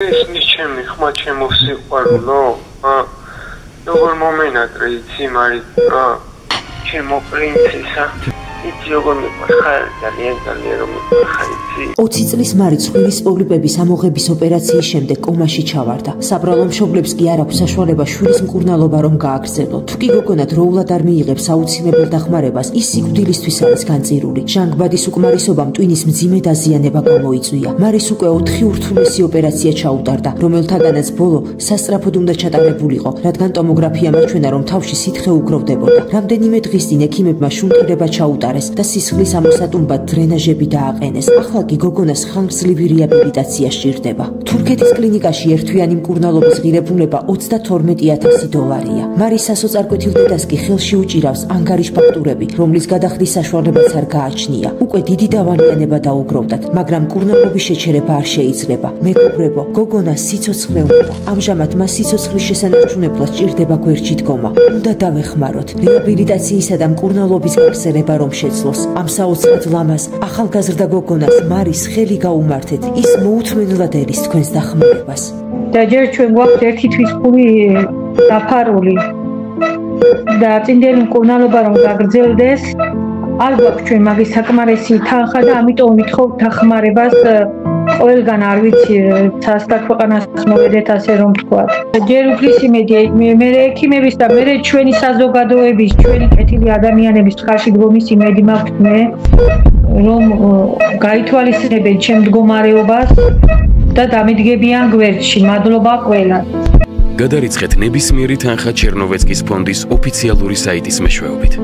ეს ჩემი ხმა შემოსიყვარულო როგორ მომენატრე იცი მარი ჩემო პრინცესა იცი როგორ მიყვარხარ ძალიან რომ მიყვარხარ იცი 20 წლის მარი ცხვირის პოლიპების ამოღების ოპერაციის შემდეგ კომაში ჩავარდა საბრალო მშობლებს კი არ აქვს საშუალება შვილის მკურნალობა რომ გააგრძელონ თუ კი გოგონა დროულად არ მიიღებს აუცილებელ დახმარებას ის სიკვდილისთვის არის განწირული ჟანგბადის უკმარისობამ ტვინის მძიმე დაზიანება გამოიწვია მარის უკვე 4 ურთულესი ოპერაცია ჩაუტარდა რომელთაგანაც ბოლო სასწრაფოდ უნდა ჩატარებულიყო რადგან ტომოგრაფია მაჩვენა რომ თავში სითხე უგროვდებოდა რამდენიმე დღის წინ ექიმებმა შუნთირება ჩაუტარეს და სისხლის ამოსატუმბად დრენაჟები დააყენეს ახლა კი გოგონას ხანგრძლივი რეაბილიტაცია სჭირდება თურქეთის კლინიკაში ერთთვიანი მკურნალობის ღირებულება $32000-ია მარის სასოწარკვეთილ დედას კი ხელში უჭირავს ანგარიშ ფაქტურები რომლის გადახდის საშუალებაც არ გააჩნია უკვე დიდი დავალიანება დაუგროვდათ მაგრამ მკურნალობის შეჩერება არ შეიძლება მეგობრებო გოგონა სიცოცხლე უნდა ამჟამად მას სიცოცხლის შესანარჩუნებლად სჭირდება გვერდში დგომა უნდა დავეხმაროთ რეაბილიტაციისა და მკურნალობის გაგრძელება რომ შეძლოს ამ საოცრად ლამაზ ახალგაზრდა გოგონას მარის ხელი გაუმართეთ ის მოუთმენლად ელის თქვენს დახმარებას და ჯერ ჩვენ გვაქვს ერთი თვითმფრინავი დაფარული და წინდელი მკურნალობა რომ გაგრძელდეს არ გვაქვს ჩვენ მაგის საკმარისი თანხა და ამიტომ ვითხოვთ დახმარებას ყველგან არ ვიცი სასტარ ქვეყანას მოვედეთ ასე რომ თქვა ჯერ უფლის იმედია მე ექიმების და მე ჩვენი საზოგადოების ჩვენი კეთილი ადამიანების ხარში დგომის იმედი მაქვს მე რომ გაითვალისწინებენ ჩემ მდგომარეობას და დამედგებიან გვერდში მადლობა ყველას გადარიცხეთ ნებისმიერი თანხა ჩერნოვეცკის ფონდის ოფიციალური საიტის მეშვეობით